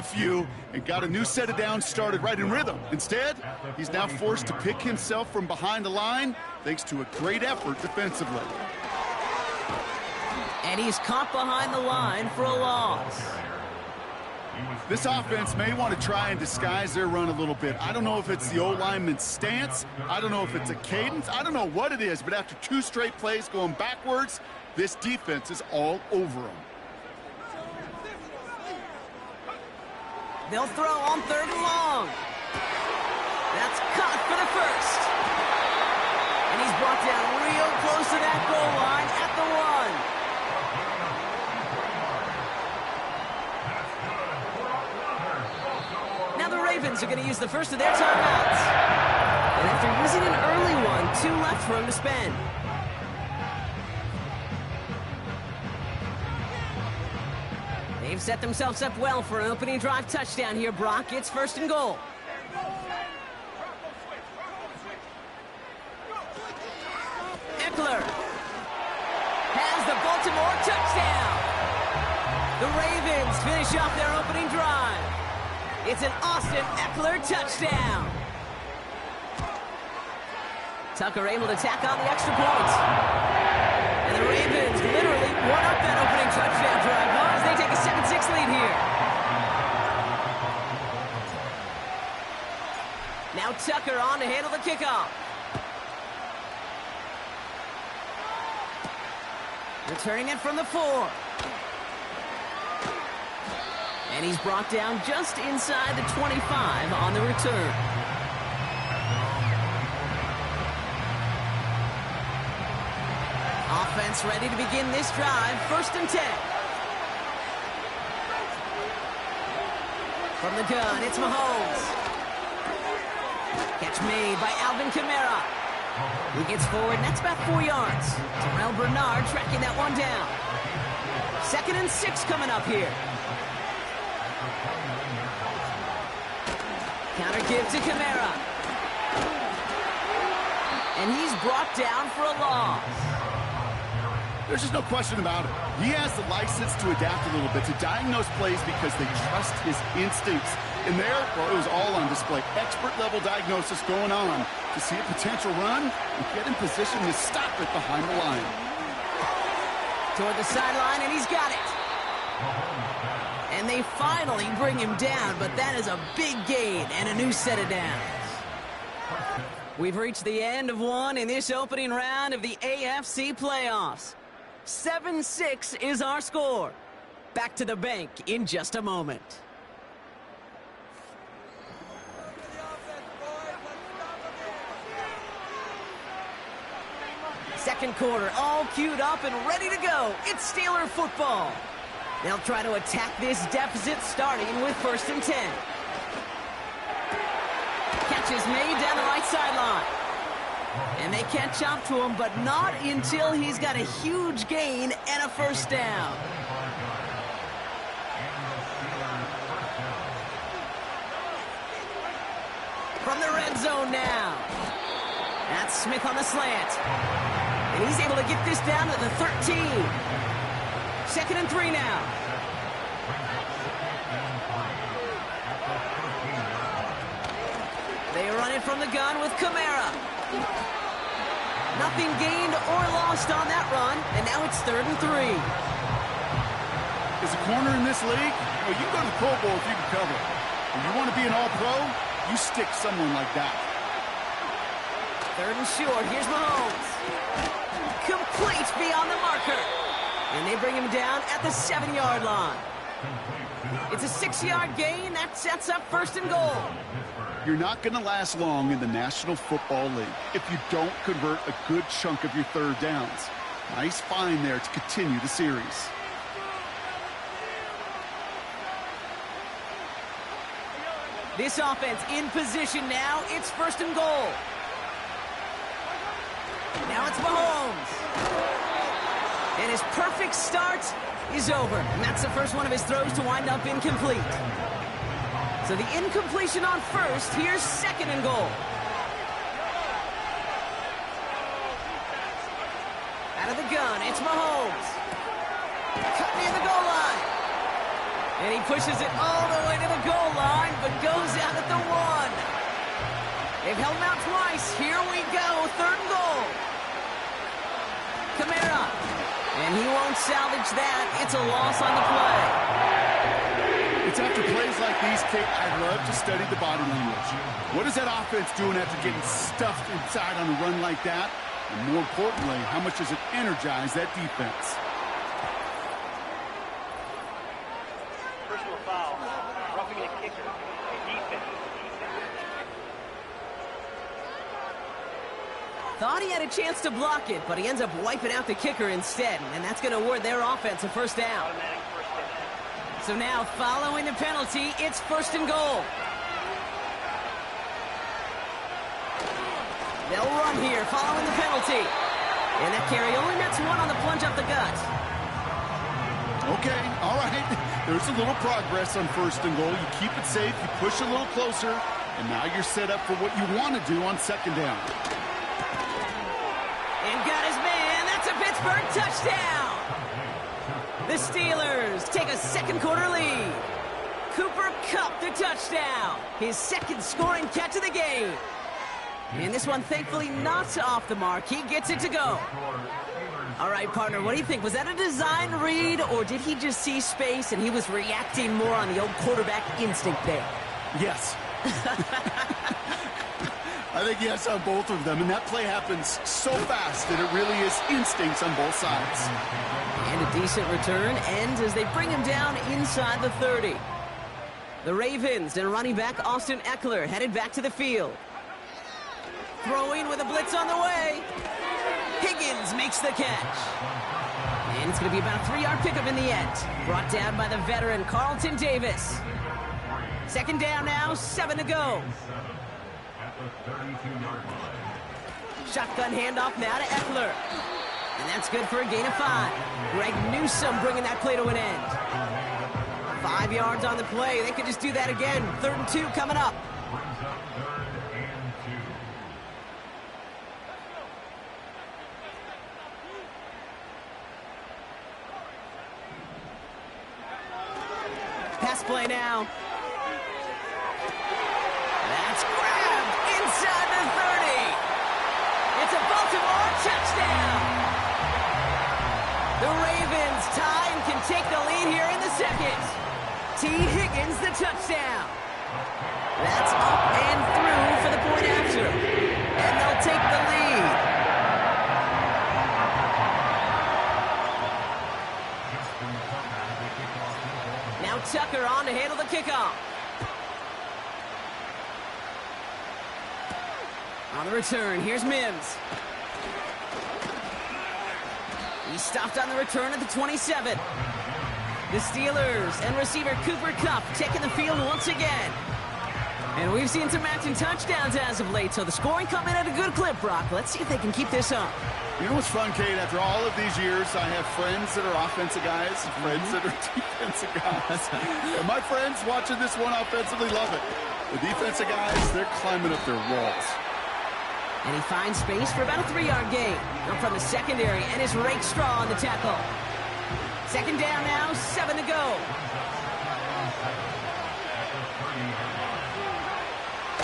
a few and got a new set of downs started right in rhythm. Instead, he's now forced to pick himself from behind the line thanks to a great effort defensively. And he's caught behind the line for a loss. This offense may want to try and disguise their run a little bit. I don't know if it's the O-lineman's stance. I don't know if it's a cadence. I don't know what it is, but after 2 straight plays going backwards, this defense is all over them. They'll throw on 3rd and long. That's caught for the first. And he's brought down real close to that goal line at the 1. Now the Ravens are going to use the first of their timeouts. And after using an early one, 2 left for him to spend. They've set themselves up well for an opening drive touchdown here, Brock. It's 1st and goal. Eckler has the Baltimore touchdown. The Ravens finish off their opening drive. It's an Austin Eckler touchdown. Tucker able to tack on the extra point. And the Ravens literally won up that opening touchdown drive as they take a 7-6 lead here. Now Tucker on to handle the kickoff. Returning it from the 4. And he's brought down just inside the 25 on the return. Offense ready to begin this drive. 1st and 10. From the gun, it's Mahomes. Catch made by Alvin Kamara. He gets forward, and that's about 4 yards. Terrell Bernard tracking that one down. 2nd and 6 coming up here. Counter give to Kamara. And he's brought down for a loss. There's just no question about it. He has the license to adapt a little bit, to diagnose plays because they trust his instincts. And there, well, it was all on display. Expert-level diagnosis going on to see a potential run and get in position to stop it behind the line. Toward the sideline, and he's got it. And they finally bring him down, but that is a big gain and a new set of downs. We've reached the end of one in this opening round of the AFC playoffs. 7-6 is our score. Back to the bank in just a moment. Second quarter, all queued up and ready to go. It's Steeler football. They'll try to attack this deficit starting with 1st and 10. Catch is made down the right sideline. And they catch up to him, but not until he's got a huge gain and a 1st down. From the red zone now. That's Smith on the slant. And he's able to get this down to the 13. 2nd and 3 now. They run it from the gun with Kamara. Nothing gained or lost on that run, and now it's 3rd and 3. As a corner in this league, well, you go to the Pro Bowl if you can cover. When you want to be an all-pro, you stick someone like that. 3rd and short. Here's Mahomes. Complete beyond the marker. And they bring him down at the 7-yard line. It's a 6-yard gain. That sets up 1st and goal. You're not going to last long in the National Football League if you don't convert a good chunk of your 3rd downs. Nice find there to continue the series. This offense in position now. It's 1st and goal. Now it's Mahomes. And his perfect start is over. And that's the first one of his throws to wind up incomplete. So the incompletion on 1st. Here's 2nd and goal. Out of the gun, it's Mahomes. Cut near the goal line. And he pushes it all the way to the goal line, but goes out at the 1. They've held him out twice. Here we go, 3rd and goal. Kamara. And he won't salvage that. It's a loss on the play. It's after plays like these, Kate, I love to study the body language. What is that offense doing after getting stuffed inside on a run like that? And more importantly, how much does it energize that defense? Personal foul. Roughing a kicker. Defense. Thought he had a chance to block it, but he ends up wiping out the kicker instead. And that's going to award their offense a first down. Automatic first down. So now, following the penalty, it's 1st and goal. They'll run here, following the penalty. And that carry only nets 1 on the plunge up the gut. Okay, all right. There's a little progress on 1st and goal. You keep it safe, you push a little closer, and now you're set up for what you want to do on 2nd down. And got his man. That's a Pittsburgh touchdown. The Steelers take a 2nd quarter lead. Cooper Kupp the touchdown. His 2nd scoring catch of the game. And this one, thankfully, not off the mark. He gets it to go. All right, partner, what do you think? Was that a design read, or did he just see space and he was reacting more on the old quarterback instinct there? Yes. I think yes on both of them, and that play happens so fast that it really is instincts on both sides. And a decent return ends as they bring him down inside the 30. The Ravens and running back Austin Eckler headed back to the field. Throwing with a blitz on the way. Higgins makes the catch. And it's going to be about a 3-yard pickup in the end. Brought down by the veteran Carlton Davis. 2nd down now, 7 to go. Shotgun handoff now to Eckler. And that's good for a gain of 5. Greg Newsome bringing that play to an end. 5 yards on the play. They could just do that again. 3rd and 2 coming up. Pass play now. That's grabbed inside the 30. It's a Baltimore touchdown. The Ravens tie and can take the lead here in the 2nd. T. Higgins the touchdown. That's up and through for the point after. And they'll take the lead. Now Tucker on to handle the kickoff. On the return, here's Mims. He stopped on the return at the 27. The Steelers and receiver Cooper Kupp taking the field once again. And we've seen some matching touchdowns as of late, so the scoring coming at a good clip, Brock. Let's see if they can keep this up. You know what's fun, Kate? After all of these years, I have friends that are offensive guys, friends that are defensive guys. And my friends watching this one offensively love it. The defensive guys, they're climbing up their walls. And he finds space for about a 3-yard gain. Up from the secondary, and is Rake Straw on the tackle. 2nd down now, 7 to go.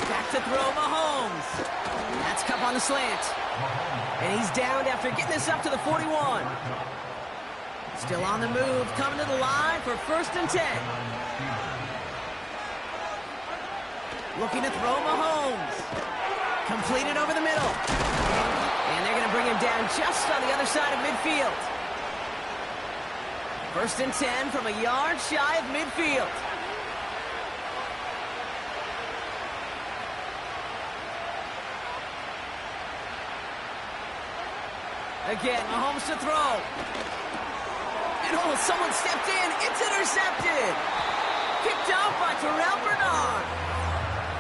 Back to throw Mahomes. That's Kupp on the slant. And he's downed after getting this up to the 41. Still on the move, coming to the line for 1st and 10. Looking to throw Mahomes. Completed over the middle. And they're going to bring him down just on the other side of midfield. 1st and 10 from a yard shy of midfield. Again, Mahomes to throw. And oh, someone stepped in. It's intercepted. Kicked off by Terrell Bernard.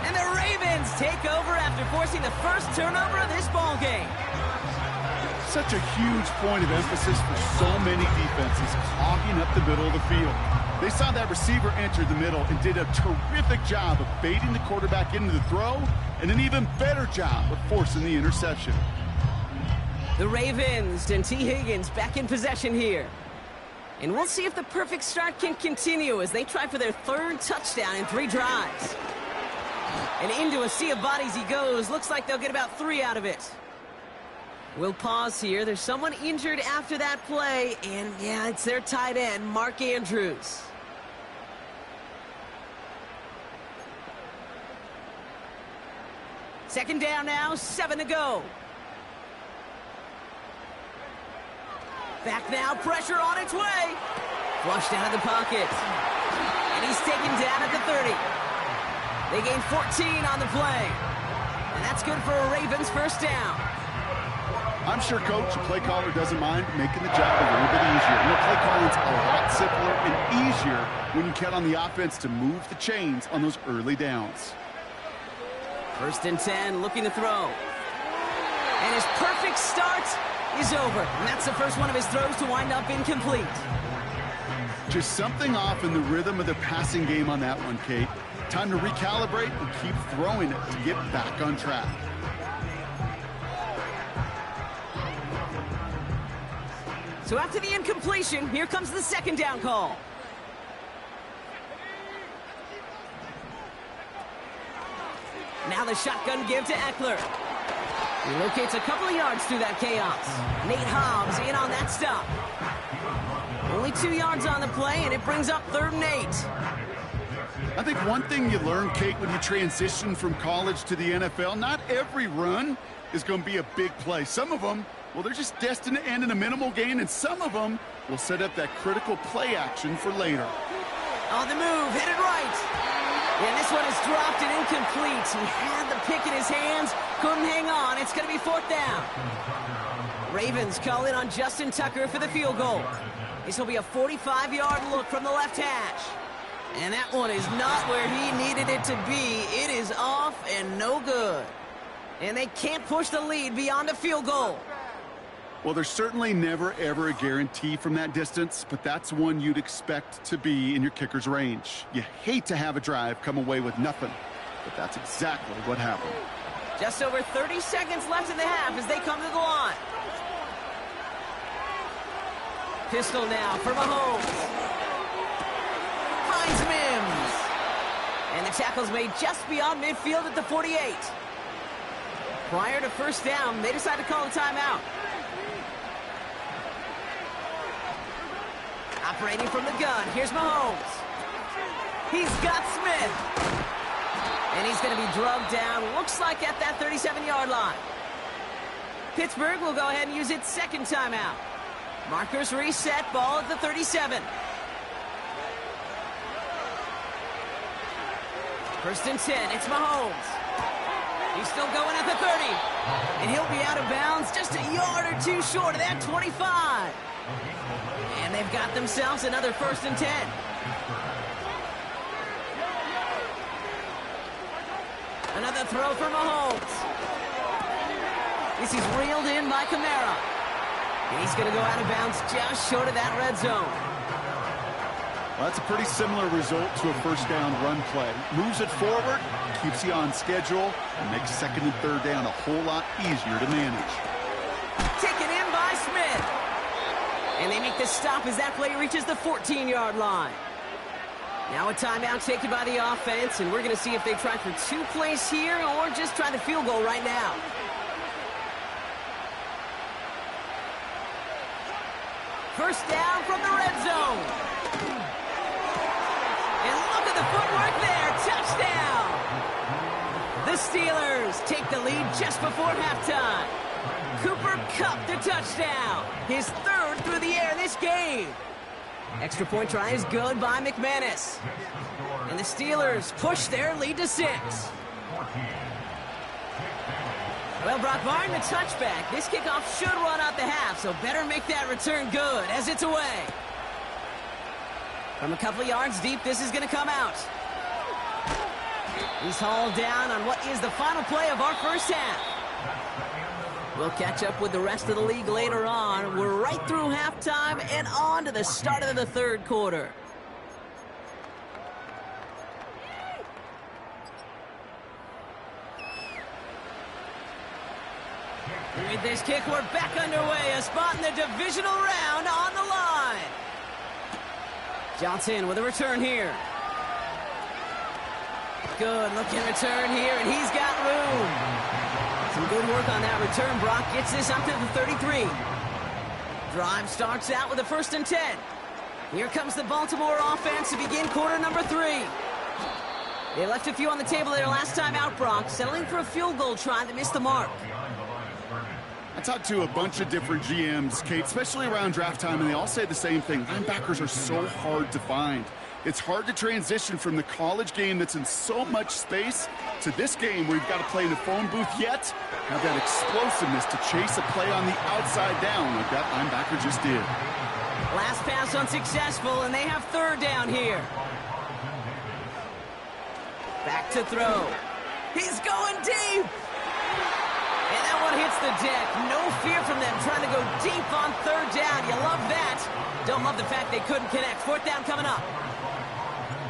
And the Ravens take over after forcing the first turnover of this ball game. Such a huge point of emphasis for so many defenses, clogging up the middle of the field. They saw that receiver enter the middle and did a terrific job of baiting the quarterback into the throw, and an even better job of forcing the interception. The Ravens and T. Higgins back in possession here. And we'll see if the perfect start can continue as they try for their third touchdown in 3 drives. And into a sea of bodies he goes. Looks like they'll get about 3 out of it. We'll pause here. There's someone injured after that play. And, yeah, it's their tight end, Mark Andrews. Second down now, 7 to go. Back now, pressure on its way. Flushed out of the pocket. And he's taken down at the 30. They gain 14 on the play. And that's good for a Ravens first down. I'm sure Coach, the play caller, doesn't mind making the job a little bit easier. You know, play calling's a lot simpler and easier when you count on the offense to move the chains on those early downs. First and 10, looking to throw. And his perfect start is over. And that's the first one of his throws to wind up incomplete. Just something off in the rhythm of the passing game on that one, Kate. Time to recalibrate and keep throwing it to get back on track. So after the incompletion, here comes the second down call. Now the shotgun give to Eckler. He locates a couple of yards through that chaos. Nate Hobbs in on that stop. Only 2 yards on the play, and it brings up 3rd and 8. I think one thing you learn, Kate, when you transition from college to the NFL, not every run is going to be a big play. Some of them, well, they're just destined to end in a minimal gain, and some of them will set up that critical play action for later. On the move, headed right. And this one is dropped and incomplete. He had the pick in his hands, couldn't hang on. It's going to be 4th down. Ravens call in on Justin Tucker for the field goal. This will be a 45-yard look from the left hash. And that one is not where he needed it to be. It is off and no good. And they can't push the lead beyond a field goal. Well, there's certainly never, ever a guarantee from that distance, but that's one you'd expect to be in your kicker's range. You hate to have a drive come away with nothing, but that's exactly what happened. Just over 30 seconds left in the half as they come to the line. Pistol now for Mahomes. Finds Mims. And the tackle's made just beyond midfield at the 48. Prior to first down, they decide to call a timeout. Operating from the gun, here's Mahomes. He's got Smith. And he's going to be drugged down, looks like at that 37-yard line. Pittsburgh will go ahead and use its second timeout. Markers reset, ball at the 37. First and 10, it's Mahomes. He's still going at the 30. And he'll be out of bounds just a yard or 2 short of that 25. And they've got themselves another first and 10. Another throw for Mahomes. This is reeled in by Kamara. And he's going to go out of bounds just short of that red zone. Well, that's a pretty similar result to a first down run play. Moves it forward, keeps you on schedule, and makes second and third down a whole lot easier to manage. Taken in by Smith. And they make the stop as that play reaches the 14-yard line. Now a timeout taken by the offense, and we're going to see if they try for 2 plays here or just try the field goal right now. First down from the red zone. And look at the footwork there. Touchdown. The Steelers take the lead just before halftime. Cooper Kupp the touchdown. His 3rd through the air this game. Extra point try is good by McManus. And the Steelers push their lead to 6. Well, Brock, barring the touchback, this kickoff should run out the half, so better make that return good as it's away. From a couple of yards deep, this is going to come out. He's hauled down on what is the final play of our first half. We'll catch up with the rest of the league later on. We're right through halftime and on to the start of the 3rd quarter. With this kick, we're back underway. A spot in the divisional round on the line. Johnson with a return here. Good looking return here, and he's got room. Some good work on that return. Brock gets this up to the 33. Drive starts out with a 1st and 10. Here comes the Baltimore offense to begin quarter number 3. They left a few on the table their last time out, Brock, settling for a field goal try that missed the mark. I talked to a bunch of different GMs, Kate, especially around draft time, and they all say the same thing. Linebackers are so hard to find. It's hard to transition from the college game that's in so much space to this game where you've got to play in the phone booth yet have that explosiveness to chase a play on the outside down like that linebacker just did. Last pass unsuccessful, and they have 3rd down here. Back to throw. He's going deep. And that one hits the deck. No fear from them trying to go deep on 3rd down. You love that. Don't love the fact they couldn't connect. 4th down coming up.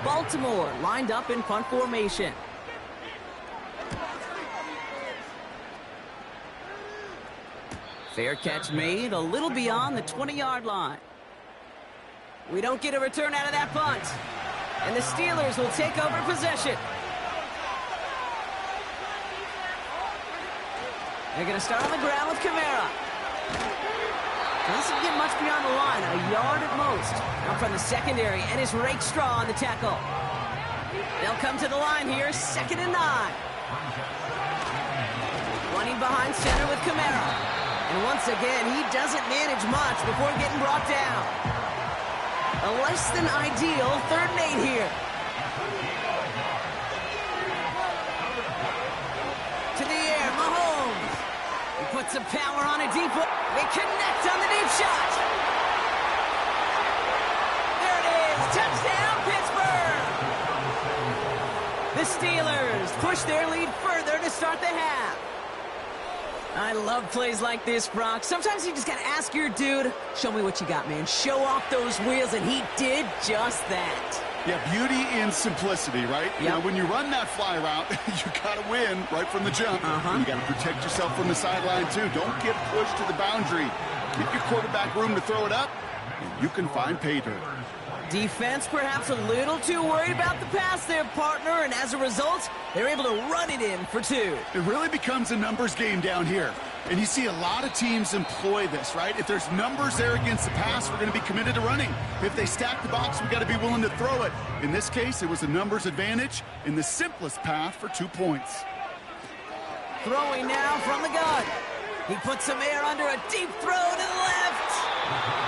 Baltimore lined up in punt formation. Fair catch made a little beyond the 20-yard line. We don't get a return out of that punt. And the Steelers will take over possession. They're going to start on the ground with Kamara. Doesn't get much beyond the line, a yard at most. Out from the secondary, and it's Rakestraw on the tackle. They'll come to the line here, 2nd and 9. Running behind center with Kamara. And once again, he doesn't manage much before getting brought down. A less than ideal 3rd and 8 here. To the air, Mahomes. He puts some power on a deep one. They connect on the deep shot. There it is. Touchdown, Pittsburgh. The Steelers push their lead further to start the half. I love plays like this, Brock. Sometimes you just got to ask your dude, show me what you got, man. Show off those wheels, and he did just that. Yeah, beauty in simplicity, right? Yep. You know, when you run that fly route, you got to win right from the jump. And you got to protect yourself from the sideline, too. Don't get pushed to the boundary. Give your quarterback room to throw it up, and you can find pay dirt. Defense perhaps a little too worried about the pass there, partner, and as a result, they're able to run it in for 2. It really becomes a numbers game down here. And you see a lot of teams employ this, right? If there's numbers there against the pass, we're going to be committed to running. If they stack the box, we've got to be willing to throw it. In this case, it was a numbers advantage in the simplest path for 2 points. Throwing now from the gun. He puts some air under a deep throw to the left.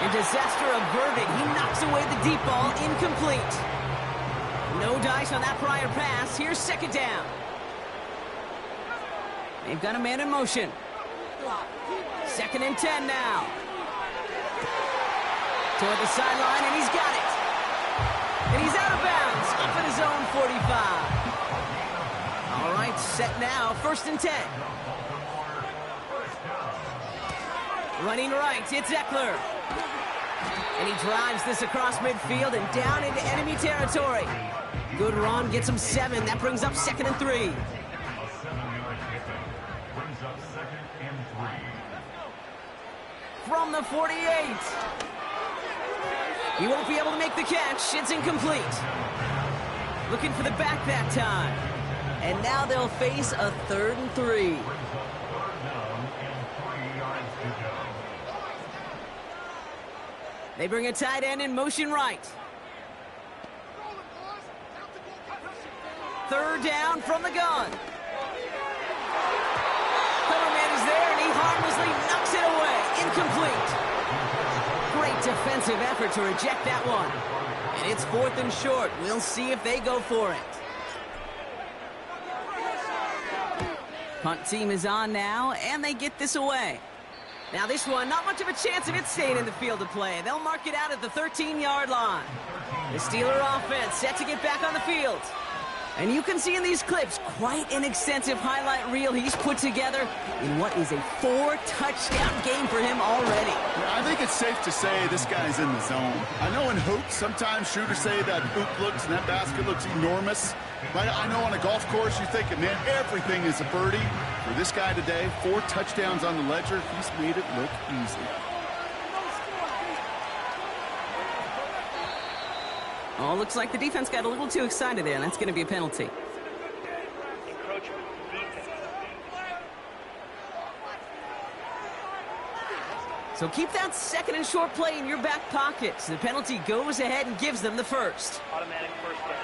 And disaster averted. He knocks away the deep ball, incomplete. No dice on that prior pass. Here's 2nd down. They've got a man in motion. 2nd and 10 now. Toward the sideline, and he's got it. And he's out of bounds, up at his own 45. All right, set now, 1st and 10. Running right, it's Eckler. And he drives this across midfield and down into enemy territory. Good run, gets him 7. That brings up 2nd and 3. From the 48. He won't be able to make the catch. It's incomplete. Looking for the back that time. And now they'll face a 3rd and 3. They bring a tight end in motion right. 3rd down from the gun. Coverman is there, and he harmlessly knocks it away. Incomplete. Great defensive effort to reject that one. And it's 4th and short. We'll see if they go for it. Punt team is on now, and they get this away. Now this one, not much of a chance of it staying in the field of play. They'll mark it out at the 13-yard line. The Steeler offense set to get back on the field. And you can see in these clips quite an extensive highlight reel he's put together in what is a 4-touchdown game for him already. I think it's safe to say this guy's in the zone. I know in hoops, sometimes shooters say that hoop looks and that basket looks enormous. But I know on a golf course, you're thinking, man, everything is a birdie. For this guy today, 4 touchdowns on the ledger, he's made it look easy. Oh, looks like the defense got a little too excited there, and that's going to be a penalty. Encroachment. Defense. So keep that second and short play in your back pocket. The penalty goes ahead and gives them the first. Automatic first down.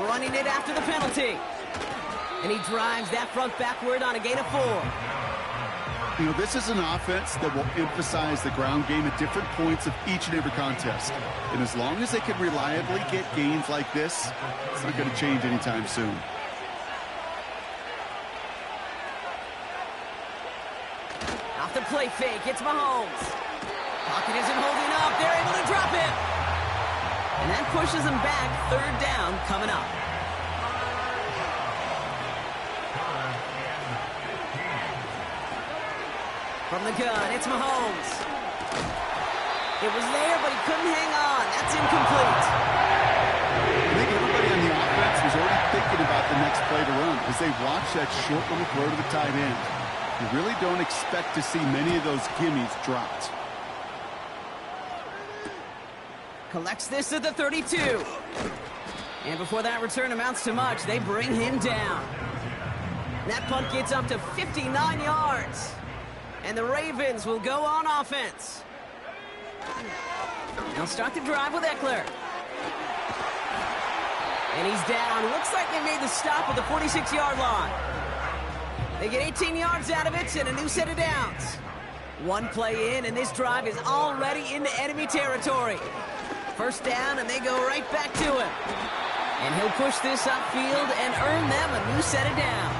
Running it after the penalty. And he drives that front backward on a gain of 4. You know, this is an offense that will emphasize the ground game at different points of each and every contest. And as long as they can reliably get gains like this, it's not going to change anytime soon. Off the play fake, it's Mahomes. Pocket isn't holding up. They're able to drop him. And that pushes them back. Third down coming up. From the gun, it's Mahomes. It was there, but he couldn't hang on. That's incomplete. I think everybody on the offense was already thinking about the next play to run as they watch that short little throw to the tight end. You really don't expect to see many of those gimmies dropped. Collects this at the 32. And before that return amounts to much, they bring him down. That punt gets up to 59 yards. And the Ravens will go on offense. They'll start the drive with Eckler. And he's down. Looks like they made the stop at the 46-yard line. They get 18 yards out of it and a new set of downs. One play in, and this drive is already into enemy territory. First down, and they go right back to him. And he'll push this upfield and earn them a new set of downs.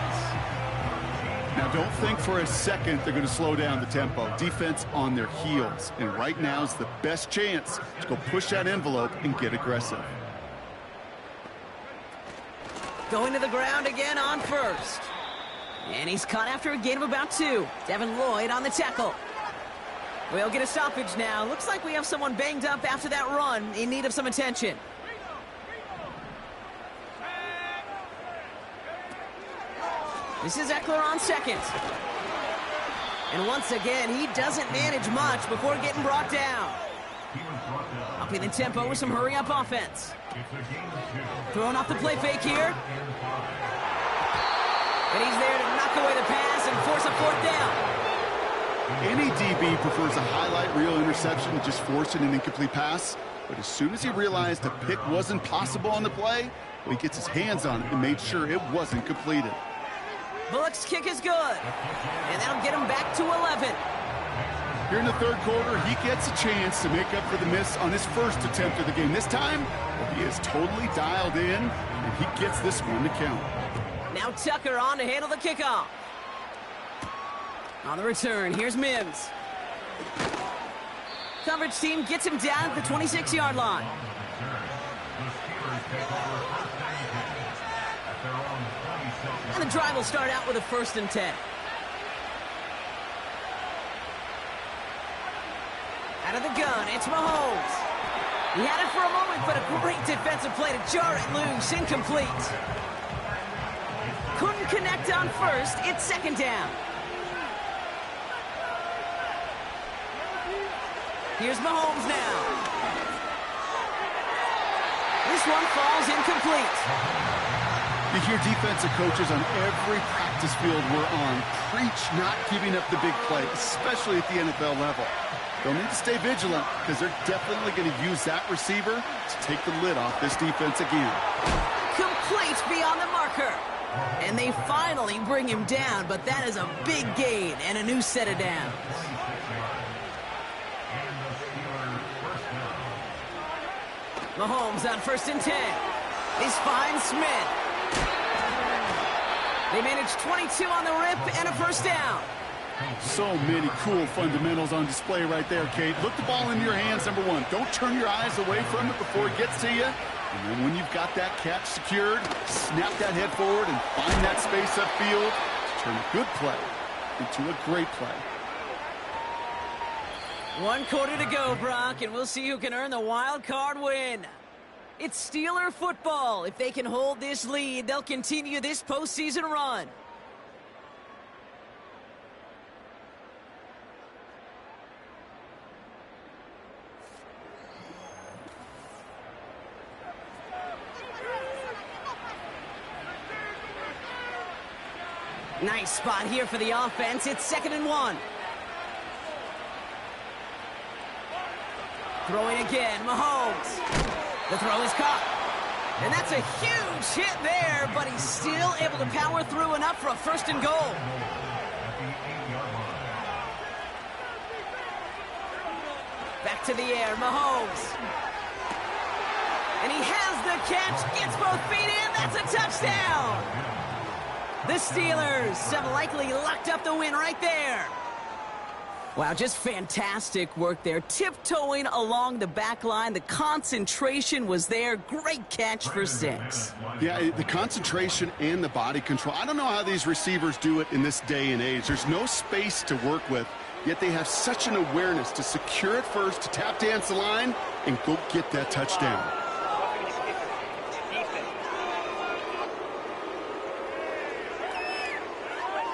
Now, don't think for a second they're going to slow down the tempo. Defense on their heels. And right now is the best chance to go push that envelope and get aggressive. Going to the ground again on first. And he's caught after a gain of about 2. Devin Lloyd on the tackle. We'll get a stoppage now. Looks like we have someone banged up after that run in need of some attention. This is Eckler on second. And once again, he doesn't manage much before getting brought down. Upping the tempo with some hurry-up offense. Throwing off the play fake here. And he's there to knock away the pass and force a fourth down. Any DB prefers a highlight reel interception to just forcing an incomplete pass. But as soon as he realized a pick wasn't possible on the play, he gets his hands on it and made sure it wasn't completed. Bullock's kick is good. And that'll get him back to 11. Here in the third quarter, he gets a chance to make up for the miss on his first attempt of the game. This time, well, he is totally dialed in, and he gets this one to count. Now Tucker on to handle the kickoff. On the return, here's Mims. Coverage team gets him down at the 26-yard line. And the drive will start out with a 1st and 10. Out of the gun, it's Mahomes. He had it for a moment, but a great defensive play to jar it loose. Incomplete. Couldn't connect on first. It's 2nd down. Here's Mahomes now. This one falls incomplete. You hear defensive coaches on every practice field we're on preach not giving up the big play, especially at the NFL level. They'll need to stay vigilant because they're definitely going to use that receiver to take the lid off this defense again. Complete beyond the marker. And they finally bring him down, but that is a big gain and a new set of downs. Mahomes on 1st and 10. He's finds Smith. They manage 22 on the rip and a 1st down. So many cool fundamentals on display right there, Kate. Look the ball into your hands, number one. Don't turn your eyes away from it before it gets to you. And then when you've got that catch secured, snap that head forward and find that space upfield to turn a good play into a great play. 1 quarter to go, Brock, and we'll see who can earn the wild card win. It's Steeler football. If they can hold this lead, they'll continue this postseason run. Nice spot here for the offense. It's 2nd and 1. Throwing again, Mahomes. The throw is caught. And that's a huge hit there, but he's still able to power through enough for a 1st and goal. Back to the air, Mahomes. And he has the catch, gets both feet in, that's a touchdown! The Steelers have likely locked up the win right there. Wow, just fantastic work there. Tiptoeing along the back line. The concentration was there. Great catch for 6. Yeah, the concentration and the body control. I don't know how these receivers do it in this day and age. There's no space to work with, yet they have such an awareness to secure it first, to tap dance the line, and go get that touchdown.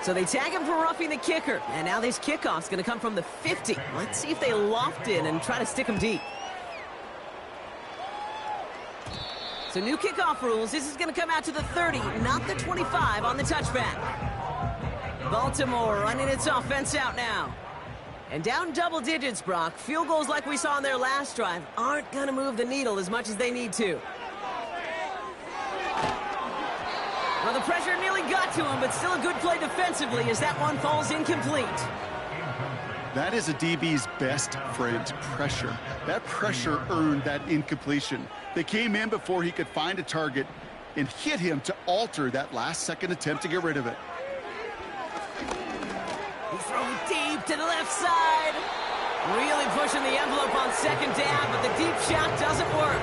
So they tag him for roughing the kicker. And now this kickoff's going to come from the 50. Let's see if they loft it and try to stick him deep. So new kickoff rules. This is going to come out to the 30, not the 25 on the touchback. Baltimore running its offense out now. And down double digits, Brock. Field goals like we saw in their last drive aren't going to move the needle as much as they need to. Well, the pressure nearly got to him, but still a good play defensively as that one falls incomplete. That is a DB's best friend, pressure. That pressure earned that incompletion. They came in before he could find a target and hit him to alter that last-second attempt to get rid of it. He's throwing deep to the left side. Really pushing the envelope on 2nd down, but the deep shot doesn't work.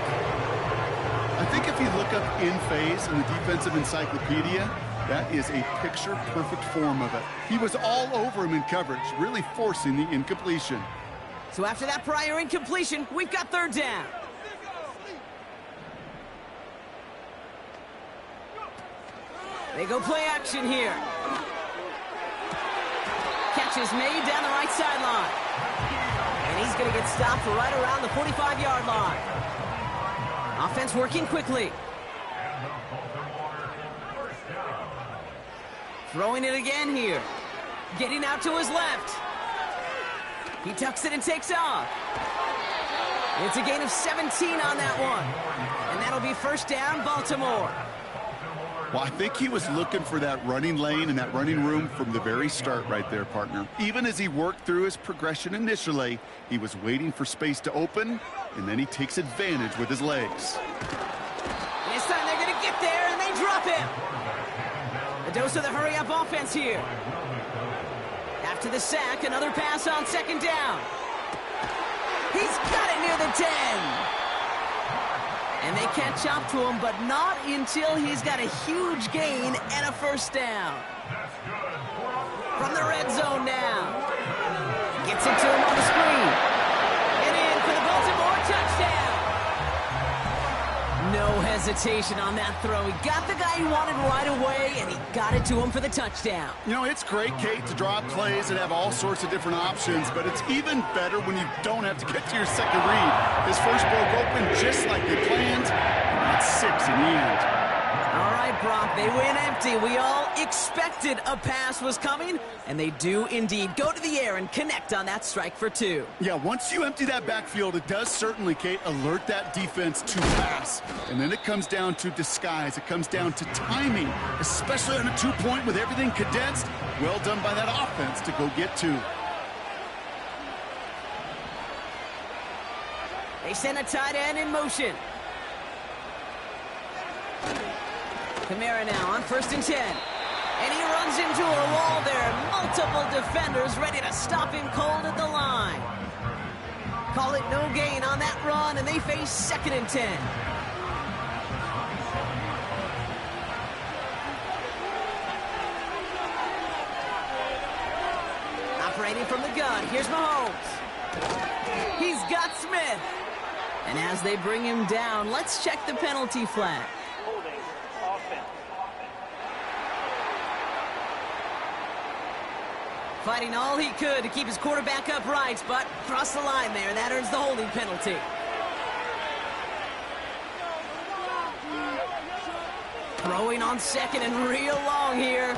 I think if you look up in phase in the defensive encyclopedia, that is a picture-perfect form of it. He was all over him in coverage, really forcing the incompletion. So after that prior incompletion, we've got 3rd down. They go play action here. Catch is made down the right sideline. And he's going to get stopped right around the 45-yard line. Offense working quickly. Throwing it again here. Getting out to his left. He tucks it and takes off. It's a gain of 17 on that one. And that'll be 1st down, Baltimore. Well, I think he was looking for that running lane and that running room from the very start right there, partner. Even as he worked through his progression initially, he was waiting for space to open, and then he takes advantage with his legs. This time they're going to get there, and they drop him. A dose of the hurry-up offense here. After the sack, another pass on 2nd down. He's got it near the 10. And they catch up to him, but not until he's got a huge gain and a 1st down. From the red zone now. Gets it to him on the screen. And in for the Baltimore touchdown. No hesitation on that throw. He got the guy he wanted right away, and he got it to him for the touchdown. You know, it's great, Kate, to draw up plays and have all sorts of different options, but it's even better when you don't have to get to your second read. His first broke open just like they planned, and that's 6 in the end. All right, Brock, they win empty. We all expected a pass was coming, and they do indeed go to the air and connect on that strike for 2. Yeah, once you empty that backfield, it does certainly, Kate, alert that defense to pass. And then it comes down to disguise. It comes down to timing, especially on a 2-point with everything condensed. Well done by that offense to go get 2. They send a tight end in motion. Kamara now on 1st and 10. And he runs into a wall there. Multiple defenders ready to stop him cold at the line. Call it no gain on that run, and they face 2nd and 10. Operating from the gun, here's Mahomes. He's got Smith. And as they bring him down, let's check the penalty flag. Holding offense. Fighting all he could to keep his quarterback upright, but crossed the line there, and that earns the holding penalty. Throwing on second and real long here.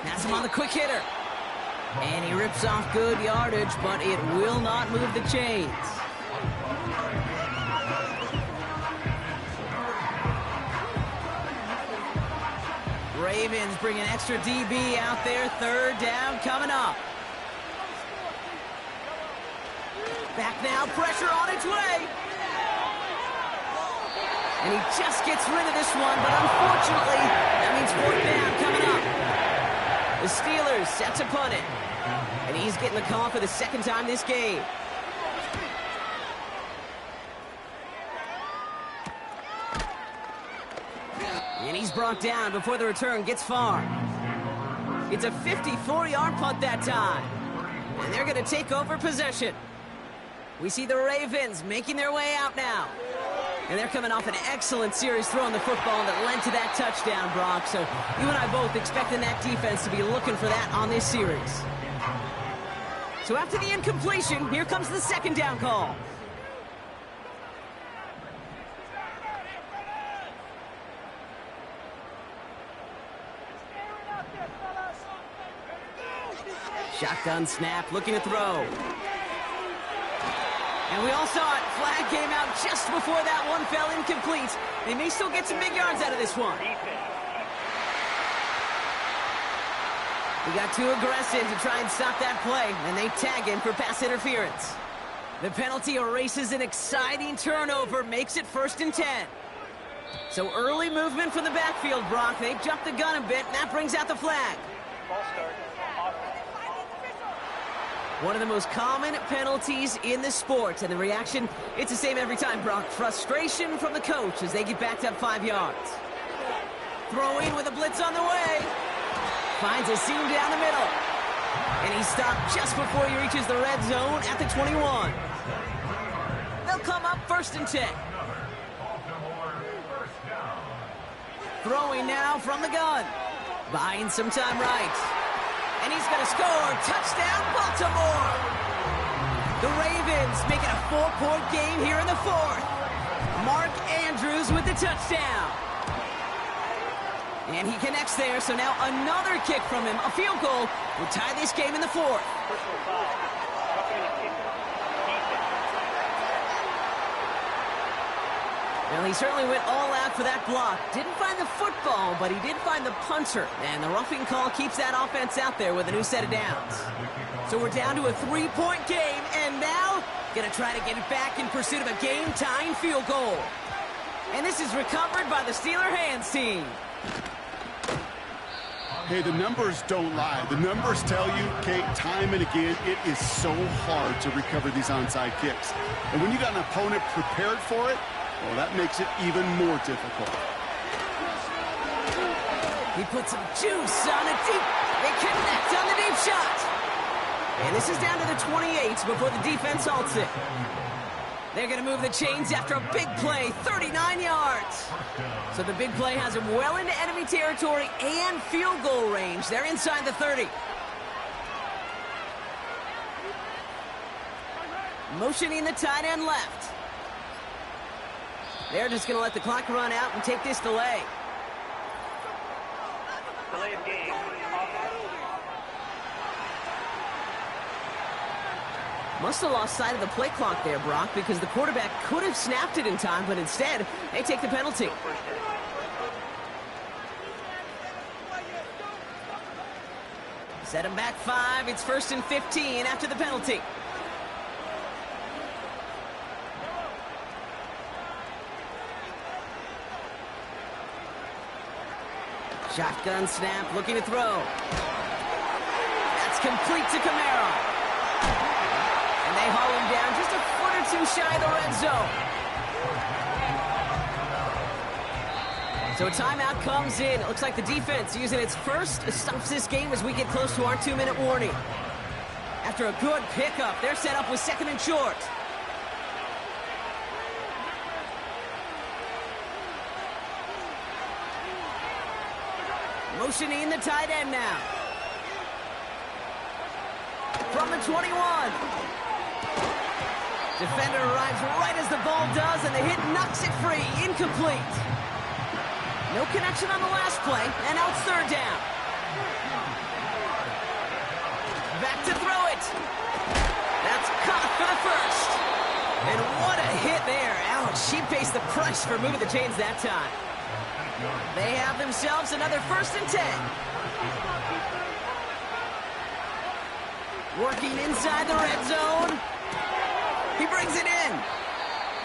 Has him on the quick hitter. And he rips off good yardage, but it will not move the chains. Ravens bring an extra DB out there. Third down coming up. Back now, pressure on its way. And he just gets rid of this one, but unfortunately, that means fourth down coming up. The Steelers set to punt it. And he's getting the call for the second time this game. And he's brought down before the return gets far. It's a 54-yard punt that time. And they're going to take over possession. We see the Ravens making their way out now. And they're coming off an excellent series throwing the football that led to that touchdown, Brock. So you and I both expecting that defense to be looking for that on this series. So after the incompletion, here comes the second down call. Shotgun snap, looking to throw. And we all saw it. Flag came out just before that one fell incomplete. They may still get some big yards out of this one. He got too aggressive to try and stop that play, and they tag him for pass interference. The penalty erases an exciting turnover, makes it 1st and 10. So early movement from the backfield, Brock. They jumped the gun a bit, and that brings out the flag. Ball start. One of the most common penalties in the sport, and the reaction, it's the same every time, Brock. Frustration from the coach as they get backed up 5 yards. Throwing with a blitz on the way. Finds a seam down the middle. And he stopped just before he reaches the red zone at the 21. They'll come up 1st and 10. Throwing now from the gun. Buying some time right. And he's going to score. Touchdown, Baltimore. The Ravens making a 4-point game here in the 4th. Mark Andrews with the touchdown. And he connects there, so now another kick from him. A field goal will tie this game in the 4th. Personal foul. Roughing the kicker. Well, he certainly went all out for that block. Didn't find the football, but he did find the punter. And the roughing call keeps that offense out there with a new set of downs. So we're down to a 3-point game, and now going to try to get it back in pursuit of a game-tying field goal. And this is recovered by the Steeler hands team. Hey, the numbers don't lie. The numbers tell you, Kate, time and again, it is so hard to recover these onside kicks. And when you got an opponent prepared for it, well, that makes it even more difficult. He puts some juice on it deep. They connect on the deep shot. And this is down to the 28 before the defense halts it. They're going to move the chains after a big play, 39 yards. So the big play has them well into enemy territory and field goal range. They're inside the 30. Motioning the tight end left. They're just going to let the clock run out and take this delay. Delay of game. Must have lost sight of the play clock there, Brock, because the quarterback could have snapped it in time, but instead, they take the penalty. Set him back 5. It's 1st and 15 after the penalty. Shotgun snap, looking to throw. That's complete to Camaro. And they haul him down just a foot or two shy of the red zone. So a timeout comes in. It looks like the defense using its first stops this game as we get close to our 2-minute warning. After a good pickup, they're set up with 2nd and short. Motioning the tight end now. From the 21. Defender arrives right as the ball does, and the hit knocks it free. Incomplete. No connection on the last play, and now it's third down. Back to throw it. That's caught for the first. And what a hit there. Ouch, she pays the price for moving the chains that time. They have themselves another 1st and 10. Working inside the red zone. He brings it in.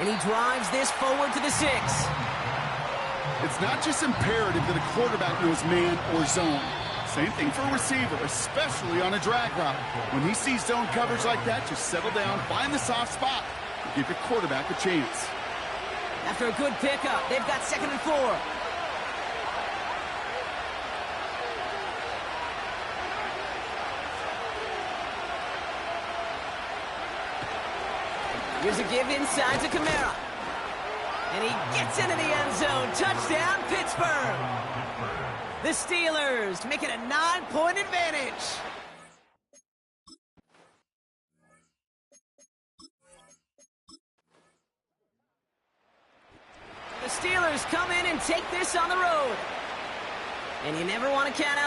And he drives this forward to the 6. It's not just imperative that a quarterback knows man or zone. Same thing for a receiver, especially on a drag route. When he sees zone coverage like that, just settle down, find the soft spot, and give your quarterback a chance. After a good pickup, they've got 2nd and 4. Here's a give inside to Kamara. And he gets into the end zone. Touchdown, Pittsburgh. The Steelers make it a 9-point advantage. The Steelers come in and take this on the road. And you never want to count out